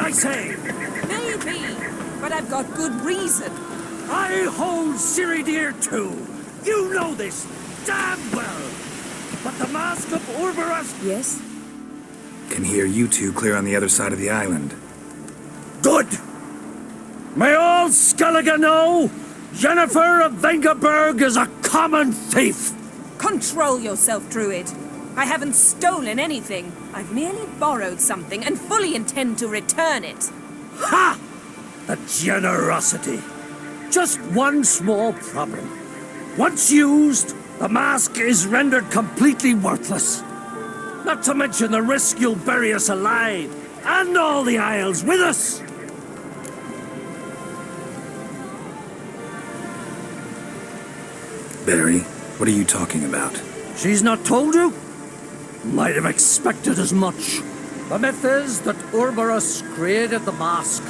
I say? Maybe, but I've got good reason. I hold Ciri dear too. You know this damn well. But the mask of Urberus... Yes? Can hear you two clear on the other side of the island. Good! May all Skellige know, Jennifer of Vengerberg is a common thief! Control yourself, Druid. I haven't stolen anything. I've merely borrowed something and fully intend to return it. Ha! The generosity. Just one small problem. Once used, the mask is rendered completely worthless. Not to mention the risk you'll bury us alive, and all the Isles with us. Barry, what are you talking about? She's not told you? Might have expected as much. The myth is that Urberus created the mask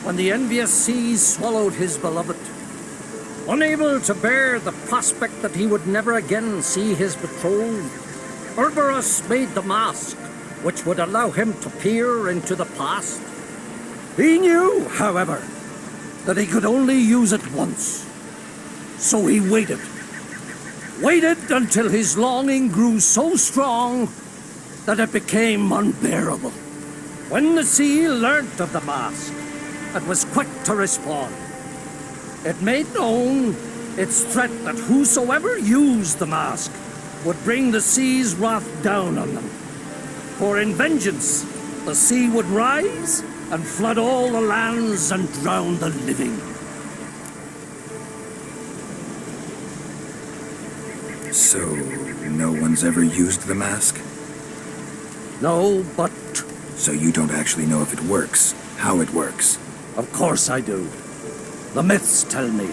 when the envious seas swallowed his beloved. Unable to bear the prospect that he would never again see his betrothed, Urberus made the mask, which would allow him to peer into the past. He knew, however, that he could only use it once. So he waited. Waited until his longing grew so strong that it became unbearable. When the sea learnt of the mask, it was quick to respond. It made known its threat that whosoever used the mask would bring the sea's wrath down on them. For in vengeance, the sea would rise and flood all the lands and drown the living. So, no one's ever used the mask? No, but... So you don't actually know if it works, how it works? Of course I do. The myths tell me.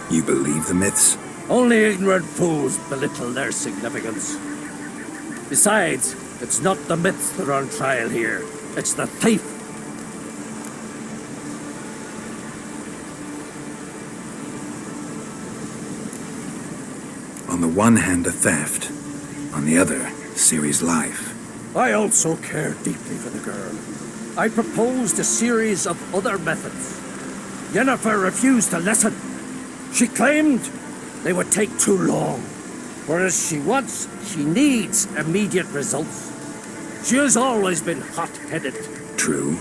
You believe the myths? Only ignorant fools belittle their significance. Besides, it's not the myths that are on trial here. It's the thief. On the one hand, a theft. On the other, Ciri's life. I also care deeply for the girl. I proposed a series of other methods. Yennefer refused to listen. She claimed they would take too long, whereas she needs immediate results. She has always been hot-headed. True.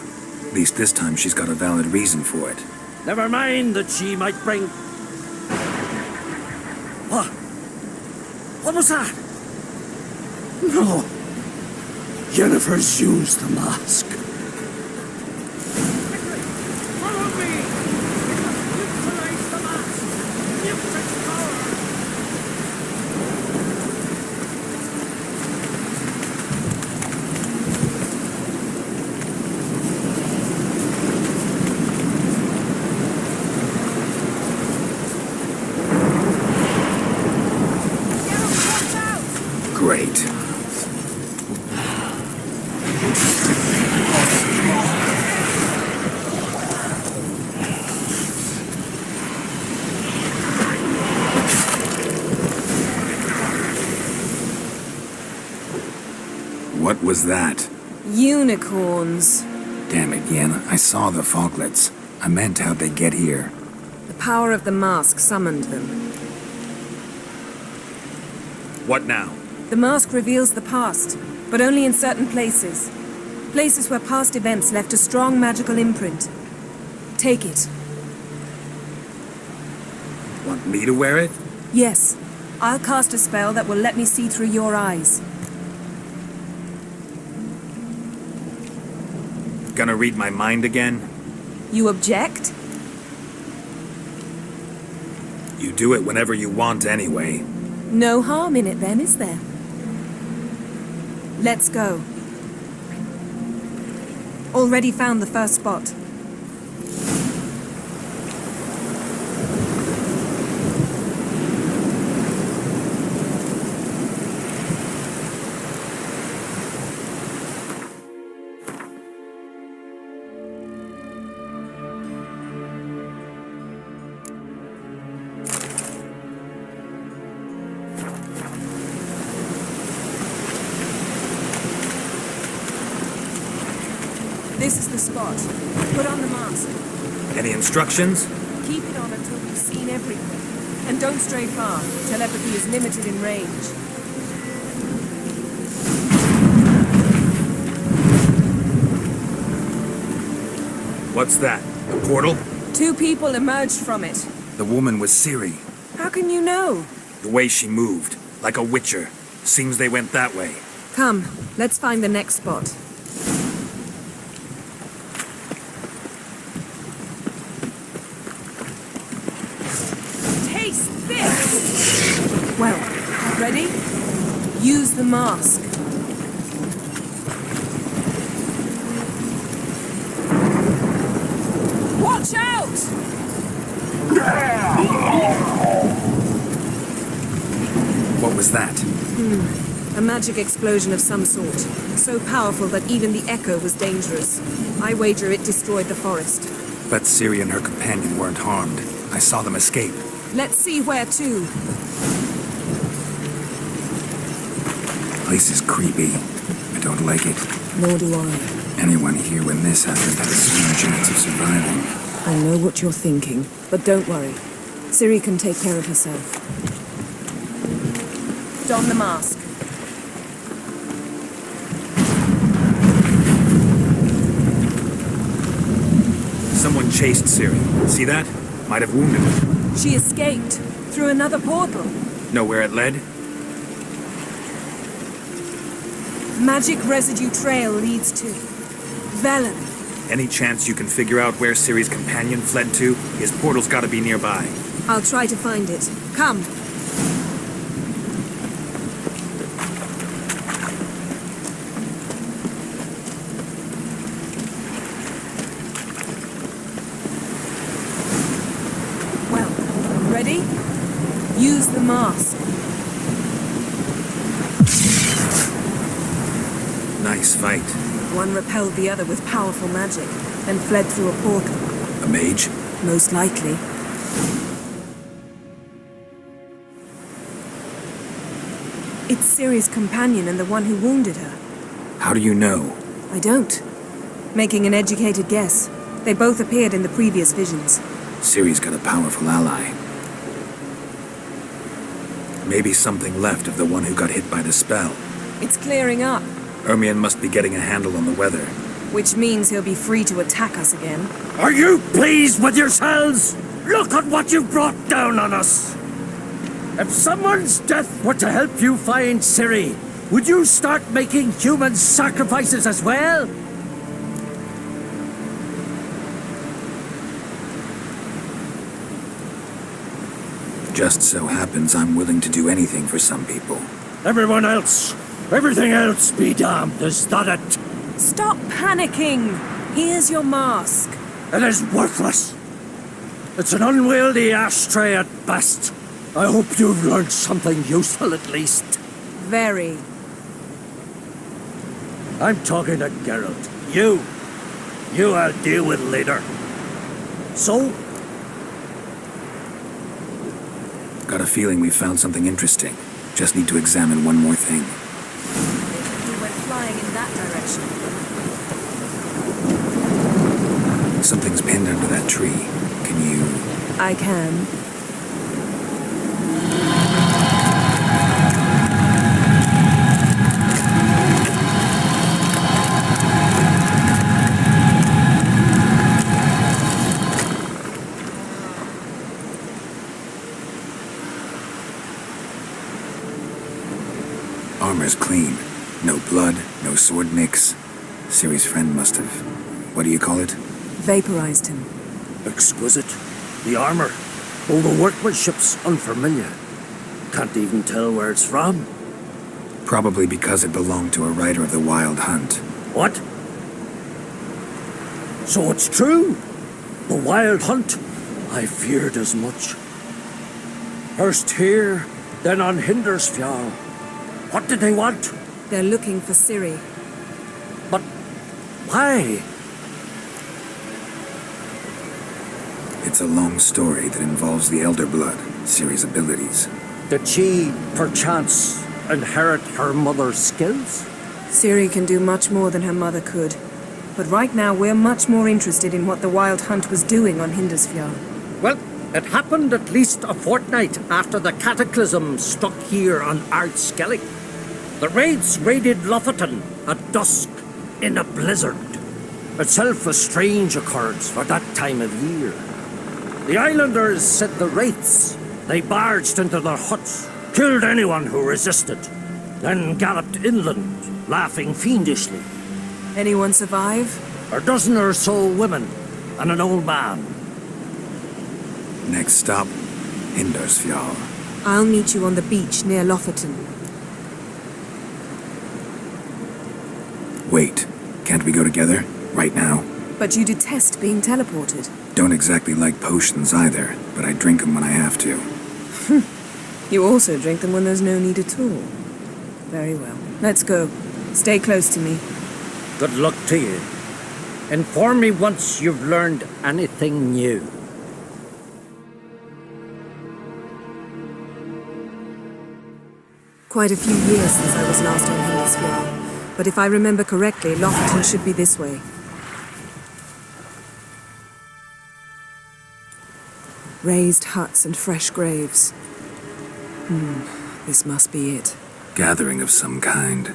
At least this time she's got a valid reason for it. Never mind that she might bring... What? What was that? No. Yennefer's used the mask. Follow me! Neutralize the mask! Use its power! Great. What was that? Unicorns. Damn it, Yen. I saw the foglets. I meant how'd they get here. The power of the mask summoned them. What now? The mask reveals the past, but only in certain places. Places where past events left a strong magical imprint. Take it. Want me to wear it? Yes. I'll cast a spell that will let me see through your eyes. Gonna read my mind again? You object? You do it whenever you want anyway. No harm in it then, is there? Let's go. Already found the first spot. This is the spot. Put on the mask. Any instructions? Keep it on until we've seen everything. And don't stray far. Telepathy is limited in range. What's that? A portal? 2 people emerged from it. The woman was Ciri. How can you know? The way she moved, like a witcher. Seems they went that way. Come, let's find the next spot. Taste this! Well, ready? Use the mask. Watch out! What was that? A magic explosion of some sort. So powerful that even the echo was dangerous. I wager it destroyed the forest. But Ciri and her companion weren't harmed. I saw them escape. Let's see where to. Place is creepy. I don't like it. Nor do I. Anyone here when this happened had a slim chance of surviving. I know what you're thinking, but don't worry. Ciri can take care of herself. Don the mask. Someone chased Ciri. See that? Might have wounded her. She escaped through another portal. Know where it led? Magic residue trail leads to Velen. Any chance you can figure out where Ciri's companion fled to? His portal's gotta be nearby. I'll try to find it. Come. Well, ready? Use the mask. Nice fight. One repelled the other with powerful magic, then fled through a portal. A mage? Most likely. It's Ciri's companion and the one who wounded her. How do you know? I don't. Making an educated guess. They both appeared in the previous visions. Ciri's got a powerful ally. Maybe something left of the one who got hit by the spell. It's clearing up, Ermion must be getting a handle on the weather. which means he'll be free to attack us again. Are you pleased with yourselves? Look at what you've brought down on us. If someone's death were to help you find Ciri, would you start making human sacrifices as well? Just so happens I'm willing to do anything for some people. Everything else be damned, is that it? Stop panicking! Here's your mask. It is worthless. It's an unwieldy ashtray at best. I hope you've learned something useful at least. Very. I'm talking to Geralt. You I'll deal with later. So, Got a feeling we found something interesting. Just need to examine one more thing. We went flying in that direction. Something's pinned under that tree. Can you... I can. Armor's clean. No blood, no sword nicks. Ciri's friend must have... What do you call it? Vaporized him. exquisite. The armor, all the workmanship's unfamiliar. Can't even tell where it's from. Probably because it belonged to a rider of the Wild Hunt. What? So it's true? The Wild Hunt? I feared as much. First here, then on Hindersfjall. What did they want? They're looking for Ciri. But why? It's a long story that involves the Elder Blood, Ciri's abilities. Did she, perchance, inherit her mother's skills? Ciri can do much more than her mother could. But right now, we're much more interested in what the Wild Hunt was doing on Hindisfjall. Well, it happened at least a fortnight after the cataclysm struck here on Ardskellig. The raids raided Lofoten at dusk in a blizzard. Itself a strange occurrence for that time of year. The islanders said the wraiths. They barged into their huts, killed anyone who resisted, then galloped inland, laughing fiendishly. Anyone survive? A dozen or so women and an old man. Next stop, Hindisfjall. I'll meet you on the beach near Lofoten. Wait, can't we go together? Right now? But you detest being teleported. Don't exactly like potions either, but I drink them when I have to. You also drink them when there's no need at all. Very well. Let's go. Stay close to me. Good luck to you. Inform me once you've learned anything new. Quite a few years since I was last on Hindisfjall, but if I remember correctly, Lofoten should be this way. Raised huts and fresh graves. This must be it. Gathering of some kind.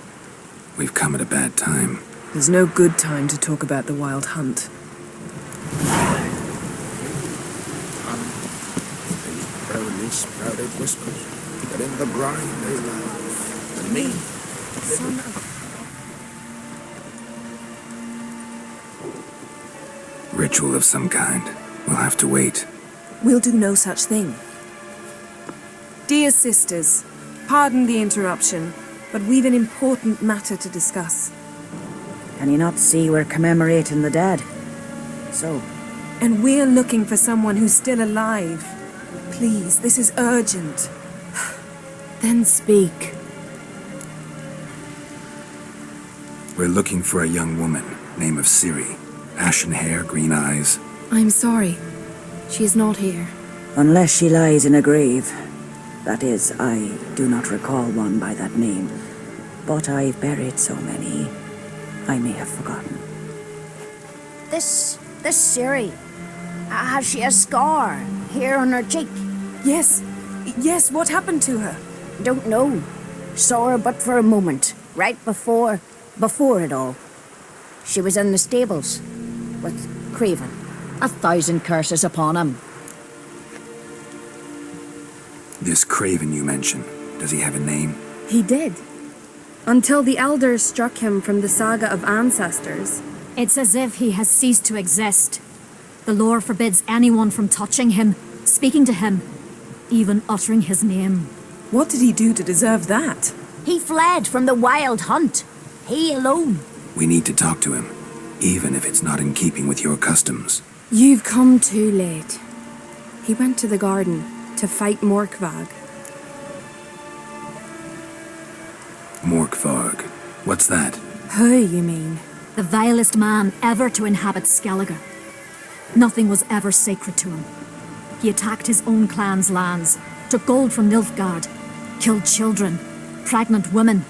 We've come at a bad time. There's no good time to talk about the Wild Hunt. Proudly sprouted whiskers, but in the brine they lie. And me, Ritual of some kind. We'll have to wait. We'll do no such thing. Dear sisters, pardon the interruption, but we've an important matter to discuss. Can you not see we're commemorating the dead? So, And we're looking for someone who's still alive. Please, this is urgent. then speak. We're looking for a young woman, name of Ciri. Ashen hair, green eyes. I'm sorry. She is not here. Unless she lies in a grave. That is, I do not recall one by that name. But I've buried so many, I may have forgotten. This Ciri, has she a scar here on her cheek? Yes, what happened to her? Don't know. Saw her but for a moment, right before it all. She was in the stables with Craven. 1,000 curses upon him. This Craven you mention, does he have a name? He did. Until the elders struck him from the saga of ancestors. It's as if he has ceased to exist. The lore forbids anyone from touching him, speaking to him, even uttering his name. What did he do to deserve that? He fled from the Wild Hunt. He alone. We need to talk to him, even if it's not in keeping with your customs. You've come too late. He went to the garden to fight Morkvarg. Morkvarg. What's that? Who, you mean? The vilest man ever to inhabit Skellige. Nothing was ever sacred to him. He attacked his own clan's lands, took gold from Nilfgaard, killed children, pregnant women.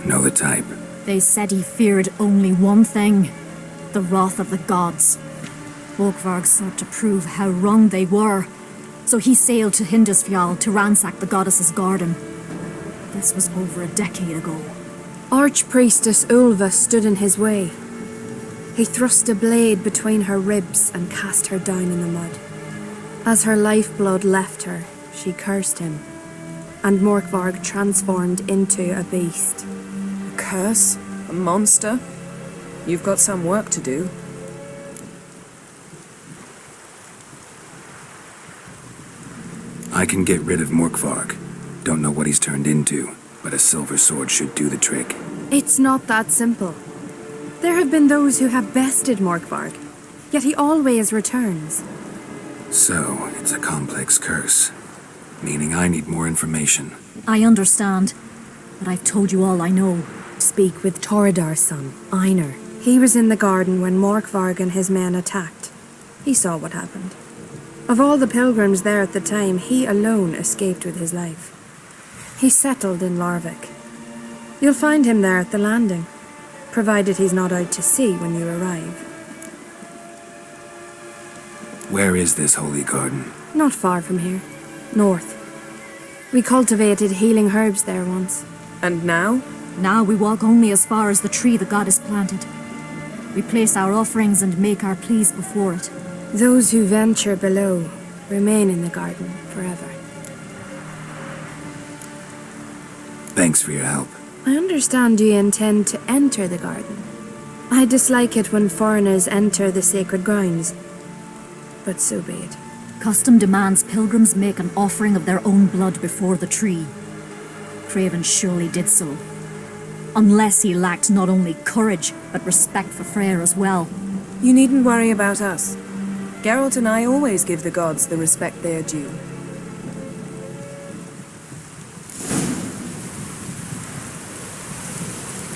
Know the type. They said he feared only one thing, the wrath of the gods. Morkvarg sought to prove how wrong they were, so he sailed to Hindisfjall to ransack the goddess's garden. This was over a decade ago. Archpriestess Ulva stood in his way. He thrust a blade between her ribs and cast her down in the mud. As her lifeblood left her, she cursed him, and Morkvarg transformed into a beast. A curse? A monster? You've got some work to do. I can get rid of Morkvarg. Don't know what he's turned into, but a silver sword should do the trick. It's not that simple. There have been those who have bested Morkvarg, yet he always returns. So, it's a complex curse, meaning I need more information. I understand, but I've told you all I know. Speak with Torridar's son, Einar. He was in the garden when Morkvarg and his men attacked. He saw what happened. Of all the pilgrims there at the time, he alone escaped with his life. He settled in Larvik. You'll find him there at the landing. provided he's not out to sea when you arrive. Where is this holy garden? Not far from here. North. We cultivated healing herbs there once. And now? Now we walk only as far as the tree the goddess planted. We place our offerings and make our pleas before it. Those who venture below remain in the garden forever. Thanks for your help. I understand you intend to enter the garden. I dislike it when foreigners enter the sacred grounds. But so be it. Custom demands pilgrims make an offering of their own blood before the tree. Craven surely did so. Unless he lacked not only courage, but respect for Freyr as well. You needn't worry about us. Geralt and I always give the gods the respect they are due.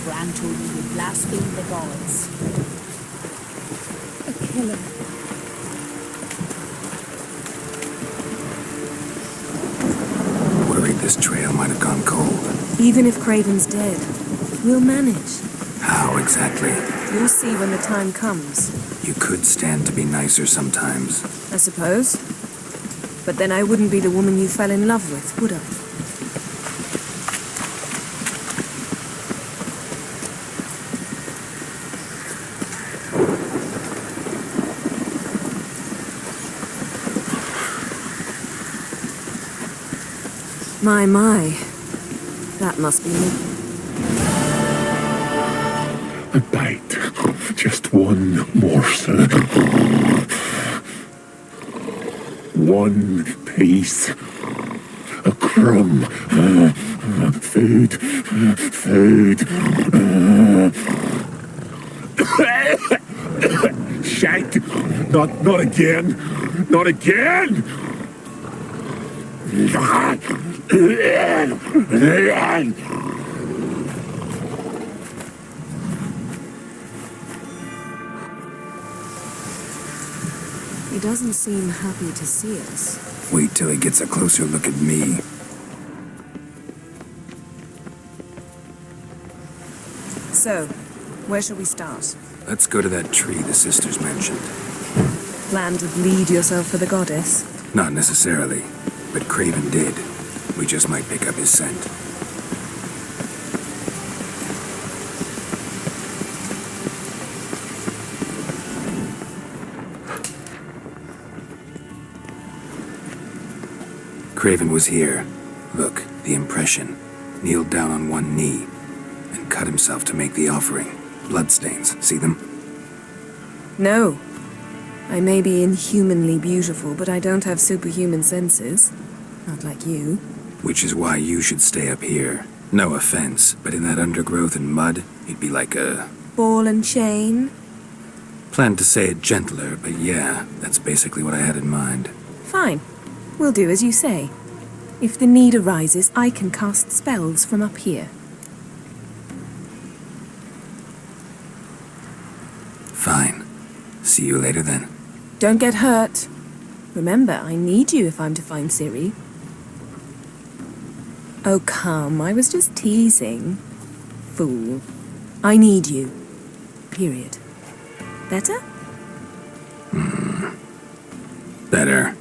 Bran told you you blaspheme the gods. A killer. Worried this trail might have gone cold. Even if Craven's dead, we'll manage. How exactly? You'll see when the time comes, You could stand to be nicer sometimes. I suppose. But then I wouldn't be the woman you fell in love with, would I? My. That must be me. A bite. Just one morsel. One piece. A crumb. Food. Food. Shite. Not again. Not again! He doesn't seem happy to see us. Wait till he gets a closer look at me. So, where shall we start? Let's go to that tree the sisters mentioned. Plan to bleed yourself for the goddess? Not necessarily, but Craven did. We just might pick up his scent. Craven was here. Look, the impression. Kneeled down on one knee and cut himself to make the offering. Bloodstains, see them? No. I may be inhumanly beautiful, but I don't have superhuman senses. Not like you. Which is why you should stay up here. No offense, but in that undergrowth and mud, you'd be like a... Ball and chain? Planned to say it gentler, but yeah, that's basically what I had in mind. Fine. We'll do as you say. If the need arises, I can cast spells from up here. Fine. See you later then. Don't get hurt. Remember, I need you if I'm to find Ciri. Oh, come, I was just teasing. Fool. I need you. Period. Better? Better.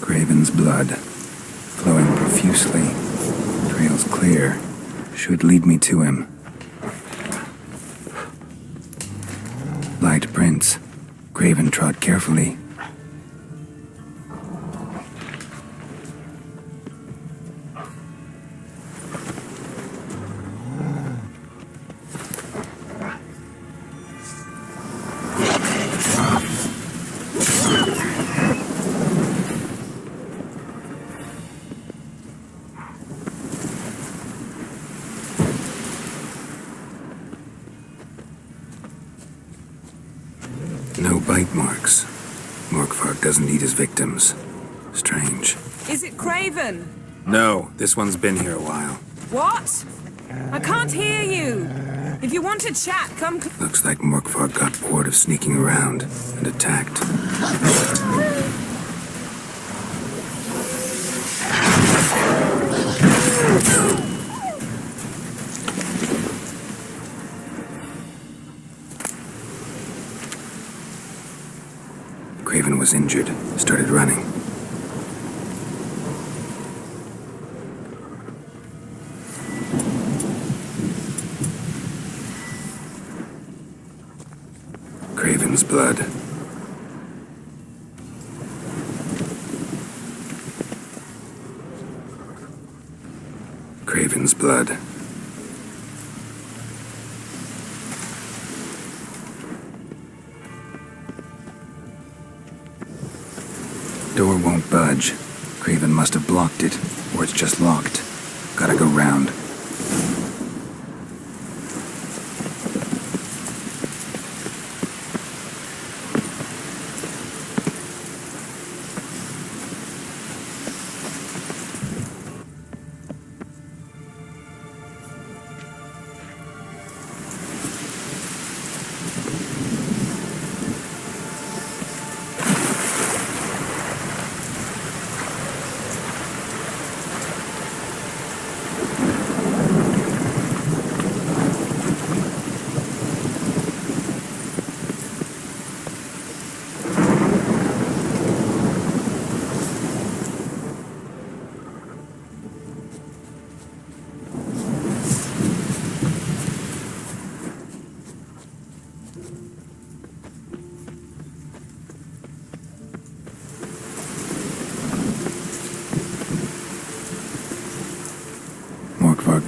Craven's blood, flowing profusely. Trail's clear. Should lead me to him. Light prints. Craven trod carefully. No bite marks. Morkvark doesn't eat his victims. Strange. Is it Craven? No, this one's been here a while. What? I can't hear you. If you want to chat, come... Looks like Morkvark got bored of sneaking around and attacked. Craven was injured, started running. Craven's blood. Craven's blood. Door won't budge. Craven must have blocked it, or it's just locked. Gotta go round.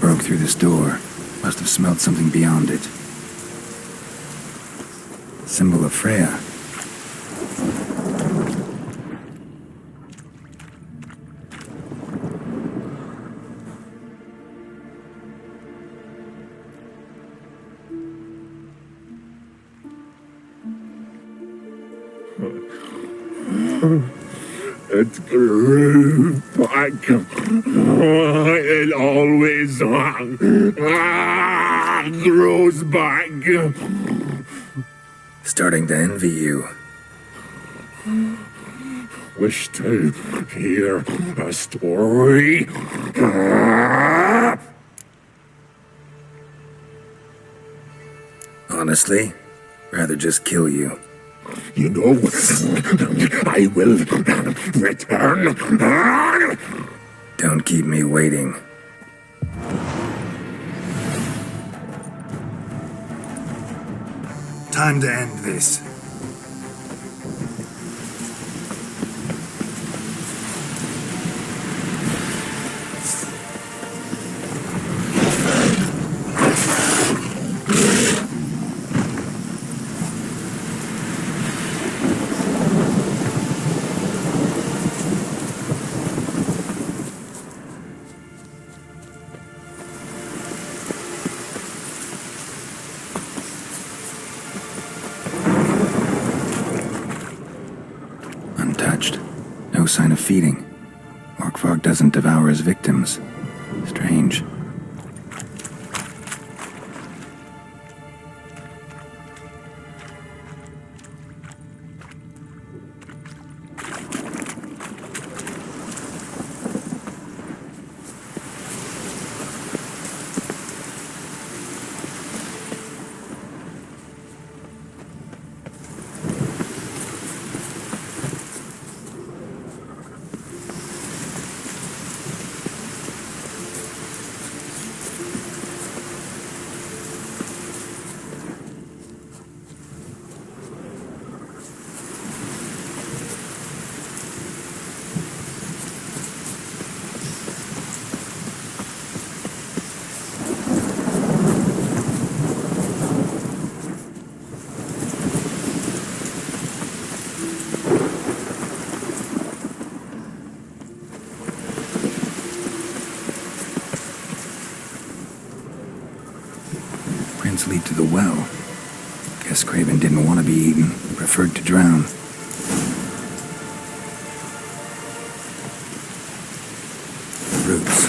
Broke through this door. Must have smelled something beyond it. Symbol of Freya. It grew back. It always grows back. Starting to envy you. Wish to hear a story. Honestly, rather just kill you. You know, I will return. Don't keep me waiting. Time to end this. Untouched. No sign of feeding. Orkvarg doesn't devour his victims. Strange. Lead to the well. Guess Craven didn't want to be eaten, preferred to drown. Roots.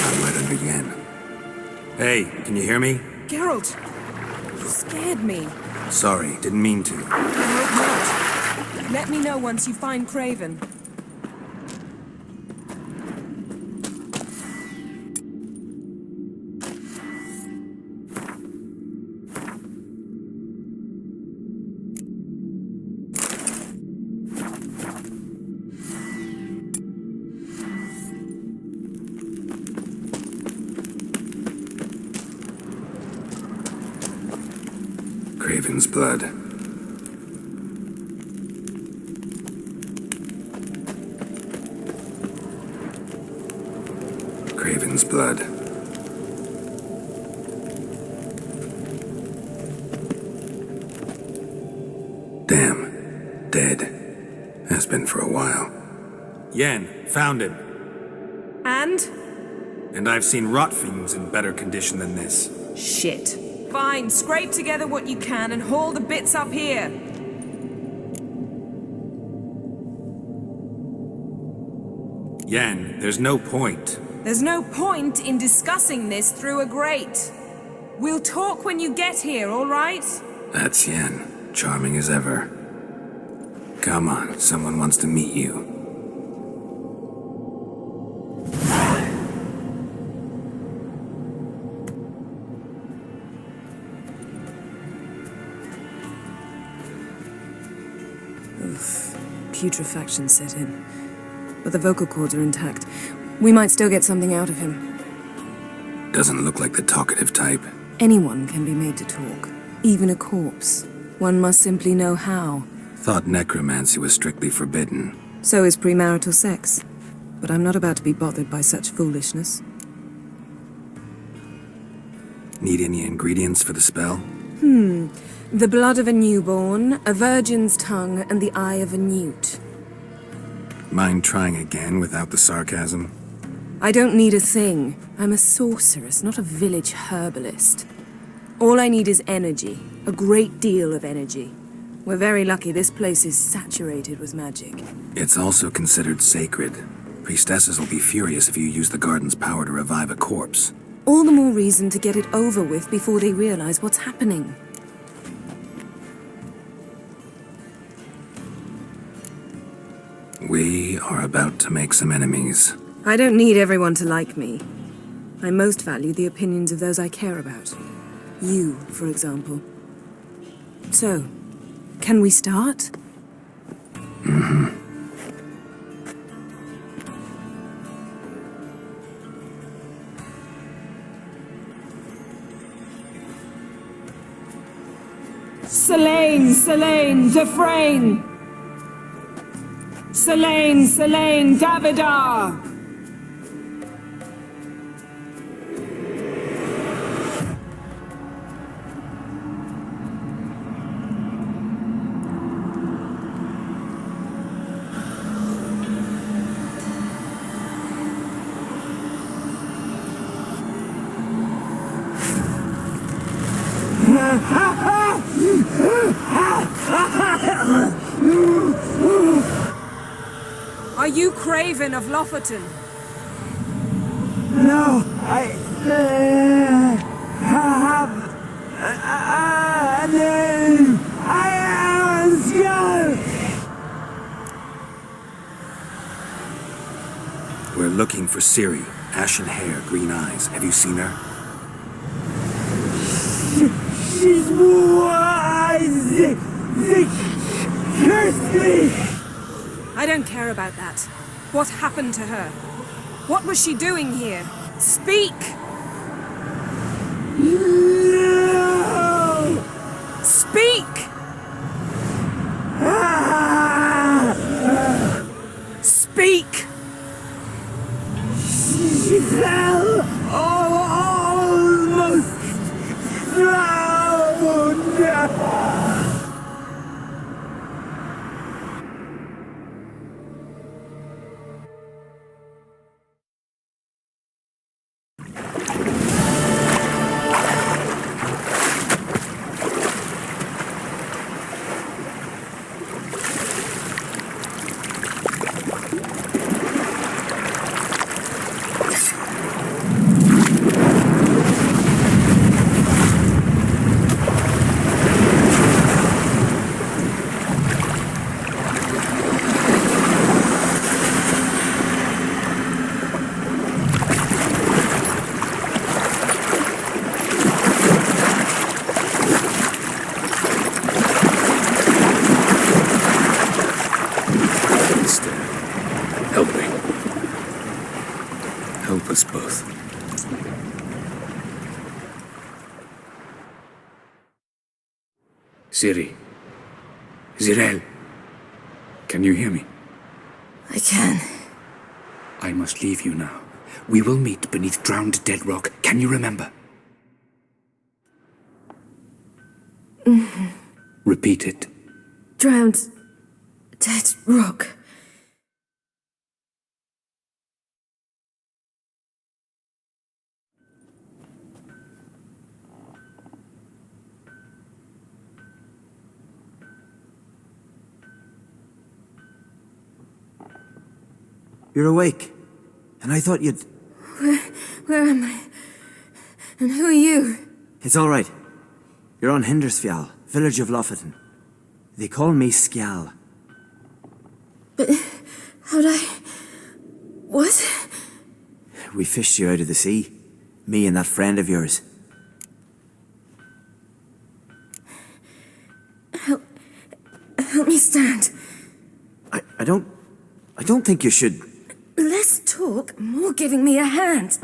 Not wet under again. Hey, can you hear me? Geralt! You scared me. Sorry, didn't mean to. I hope not. Let me know once you find Craven. Craven's blood. Craven's blood. Damn. Dead. Has been for a while. Yen, found him. And? And I've seen rot fiends in better condition than this. Shit. Fine, scrape together what you can and haul the bits up here. Yen, there's no point. There's no point in discussing this through a grate. We'll talk when you get here, all right? That's Yen. Charming as ever. Come on, someone wants to meet you. Putrefaction set in. But the vocal cords are intact. We might still get something out of him. Doesn't look like the talkative type. Anyone can be made to talk. Even a corpse. One must simply know how. Thought necromancy was strictly forbidden. So is premarital sex. But I'm not about to be bothered by such foolishness. Need any ingredients for the spell? The blood of a newborn, a virgin's tongue, and the eye of a newt. Mind trying again without the sarcasm? I don't need a thing. I'm a sorceress, not a village herbalist. All I need is energy. A great deal of energy. We're very lucky this place is saturated with magic. It's also considered sacred. Priestesses will be furious if you use the garden's power to revive a corpse. All the more reason to get it over with before they realize what's happening. We are about to make some enemies. I don't need everyone to like me. I most value the opinions of those I care about. You, for example. So, can we start? Selene, Dufresne! Selene, Davidar! Are you Craven of Lofoten? No, I have a name. I am a skull. We're looking for Ciri. Ashen hair, green eyes. Have you seen her? She's wise. They cursed me. I don't care about that. What happened to her? What was she doing here? Speak! No! Speak! Speak! She fell almost drowned. Ciri. Zirel. Can you hear me? I can. I must leave you now. We will meet beneath drowned dead rock. Can you remember? Mm-hmm. Repeat it. Drowned dead rock. You're awake. And I thought you'd... Where am I? And who are you? It's all right. You're on Hindersfjall, village of Lofoten. They call me Skjal. But how'd I... What? We fished you out of the sea. Me and that friend of yours. Help me stand. I don't think you should... Less talk, more giving me a hand.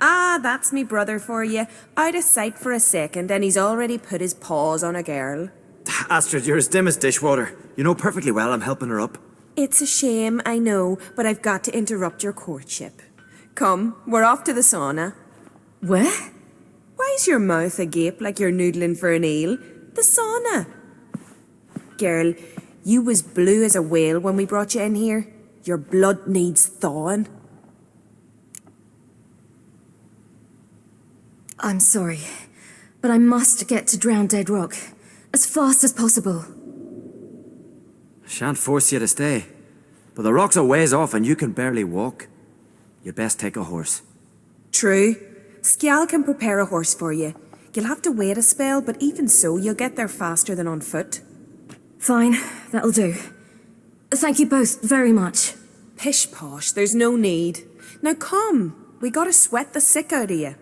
Ah, that's me brother for you. Out of sight for a second, and he's already put his paws on a girl. Astrid, you're as dim as dishwater. You know perfectly well I'm helping her up. It's a shame, I know, but I've got to interrupt your courtship. Come, we're off to the sauna. What? Why's your mouth agape like you're noodling for an eel? The sauna. Girl, you was blue as a whale when we brought you in here. Your blood needs thawing. I'm sorry, but I must get to Drowned Dead Rock as fast as possible. Shan't force you to stay. But the rock's a ways off and you can barely walk. You'd best take a horse. True. Skjal can prepare a horse for you. You'll have to wait a spell, but even so, you'll get there faster than on foot. Fine, that'll do. Thank you both very much. Pish-posh, there's no need. Now come, we gotta sweat the sick out of you.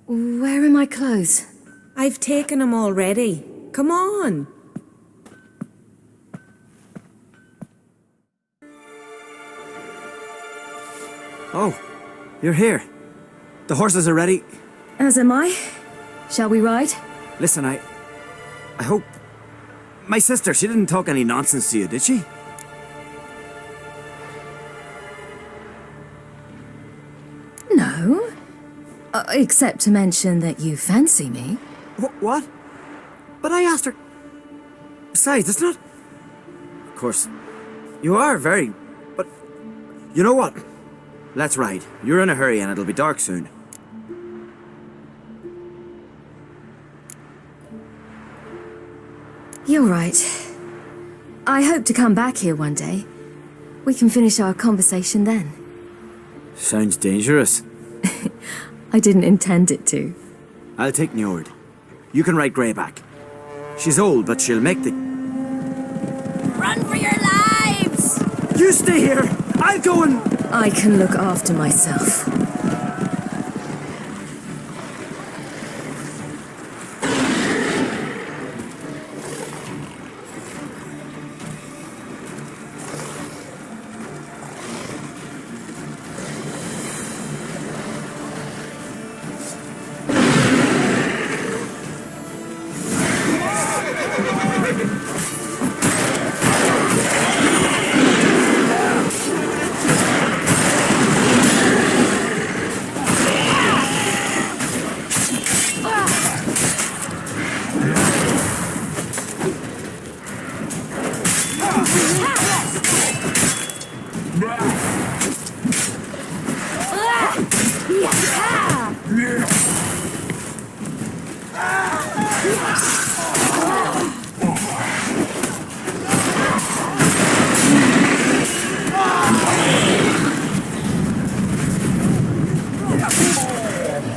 Where are my clothes? I've taken them already. Come on. Oh, you're here. The horses are ready. As am I. Shall we ride? Listen, I hope... My sister, she didn't talk any nonsense to you, did she? No. Except to mention that you fancy me. What? But I asked her... Besides, it's not... Of course, you are very... But... You know what? Let's ride. You're in a hurry and it'll be dark soon. You're right. I hope to come back here one day. We can finish our conversation then. Sounds dangerous. I didn't intend it to. I'll take Njord. You can ride Greyback. She's old, but she'll make the... Run for your lives! You stay here! I'll go and... I can look after myself.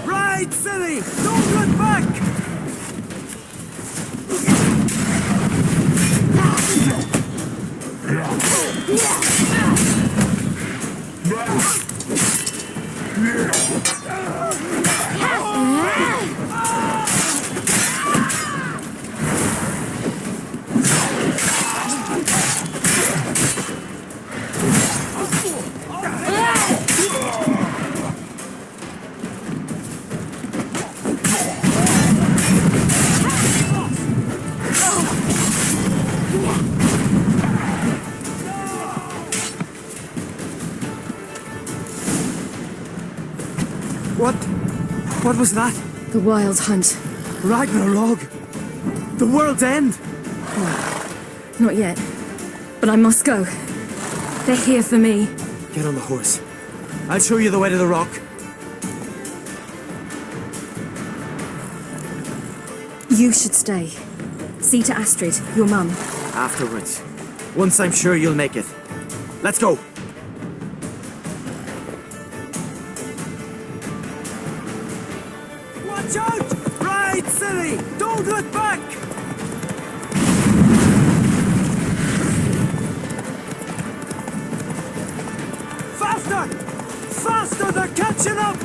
Right, silly! Don't look back! was that? The Wild Hunt. Ragnarok? The world's end? Not yet. But I must go. They're here for me. Get on the horse. I'll show you the way to the rock. You should stay. See to Astrid, your mum. Afterwards. Once I'm sure you'll make it. Let's go. Watch out! Ride, silly! Don't look back! Faster! Faster! They're catching up!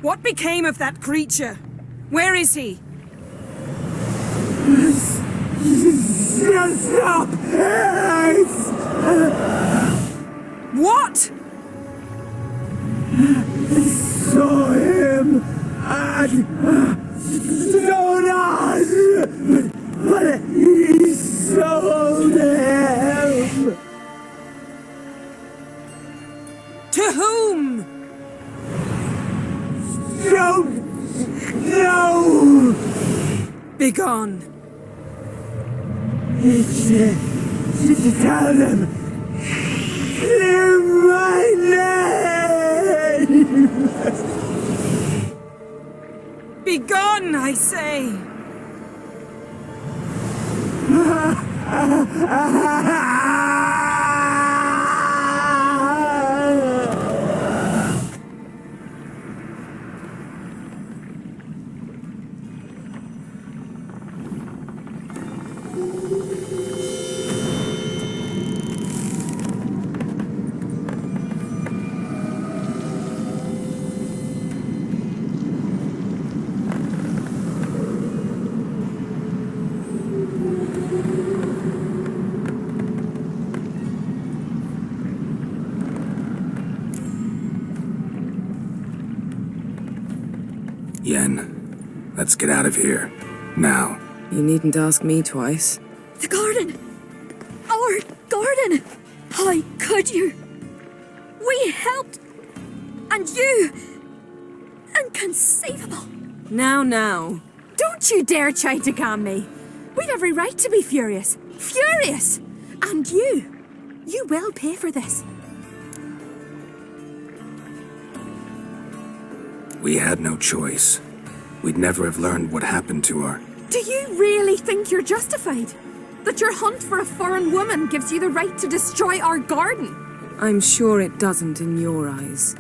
What became of that creature? Where is he? Stop! What? Saw him at Stonas, but he sold him. To whom? Don't know. Begone. Tell them. Clear my name. Begone, I say. Yen, let's get out of here. Now. You needn't ask me twice. The garden! Our garden! How could you? We helped! And you! Inconceivable! Now. Don't you dare try to calm me. We've every right to be furious. Furious! And you will pay for this. We had no choice. We'd never have learned what happened to her. Do you really think you're justified? That your hunt for a foreign woman gives you the right to destroy our garden? I'm sure it doesn't in your eyes.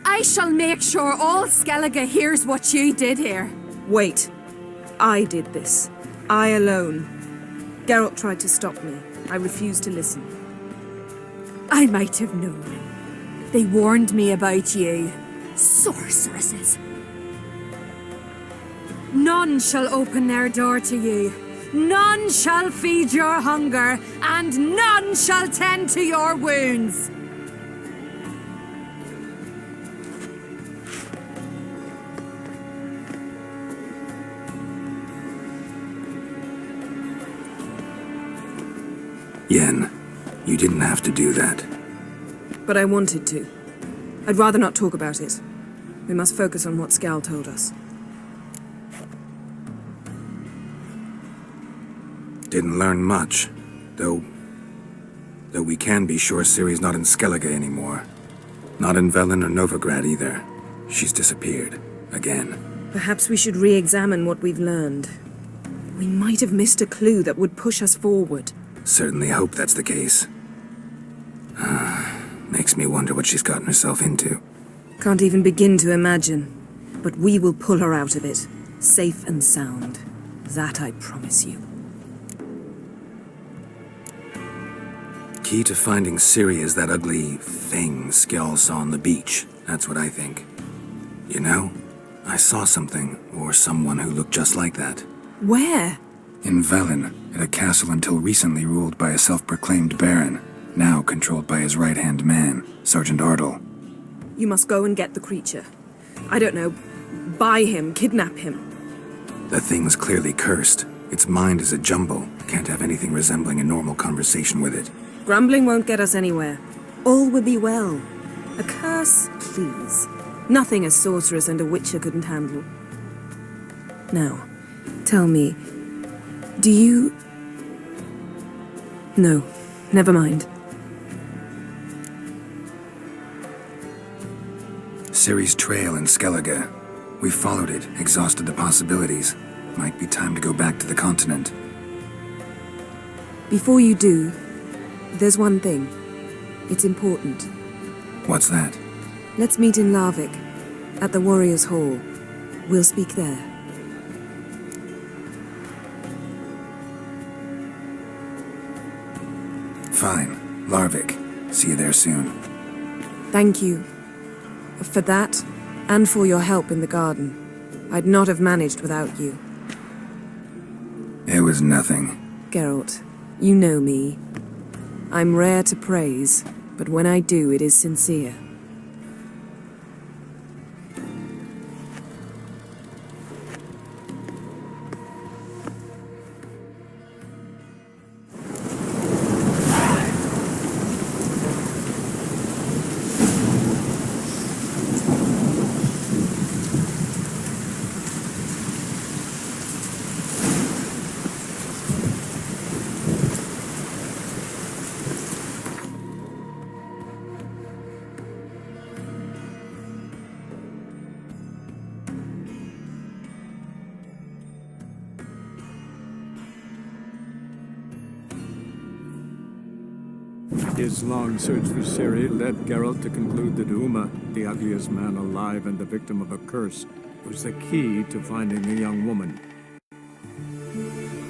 I shall make sure all Skellige hears what you did here. Wait. I did this. I alone. Geralt tried to stop me. I refused to listen. I might have known. They warned me about you. Sorceresses. None shall open their door to you. None shall feed your hunger, and none shall tend to your wounds. Yen, you didn't have to do that. But I wanted to. I'd rather not talk about it. We must focus on what Skal told us. Didn't learn much, though we can be sure Ciri's not in Skellige anymore. Not in Velen or Novigrad either. She's disappeared. Again. Perhaps we should re-examine what we've learned. We might have missed a clue that would push us forward. Certainly hope that's the case. Makes me wonder what she's gotten herself into. Can't even begin to imagine. But we will pull her out of it. Safe and sound. That I promise you. Key to finding Ciri is that ugly thing Skjall saw on the beach. That's what I think. You know, I saw something, or someone who looked just like that. Where? In Velen, at a castle until recently ruled by a self-proclaimed baron, now controlled by his right-hand man, Sergeant Ardle. You must go and get the creature. I don't know, buy him, kidnap him. The thing's clearly cursed. Its mind is a jumble. Can't have anything resembling a normal conversation with it. Grumbling won't get us anywhere. All will be well. A curse, please. Nothing a sorceress and a witcher couldn't handle. Now, tell me, do you... No, never mind. Ciri's trail in Skellige. We followed it, exhausted the possibilities. Might be time to go back to the continent. Before you do, there's one thing. It's important. What's that? Let's meet in Larvik, at the Warriors' Hall. We'll speak there. Fine. Larvik. See you there soon. Thank you. For that, and for your help in the garden. I'd not have managed without you. It was nothing. Geralt, you know me. I'm rare to praise, but when I do, it is sincere. His long search for Ciri led Geralt to conclude that Uma, the ugliest man alive and the victim of a curse, was the key to finding the young woman.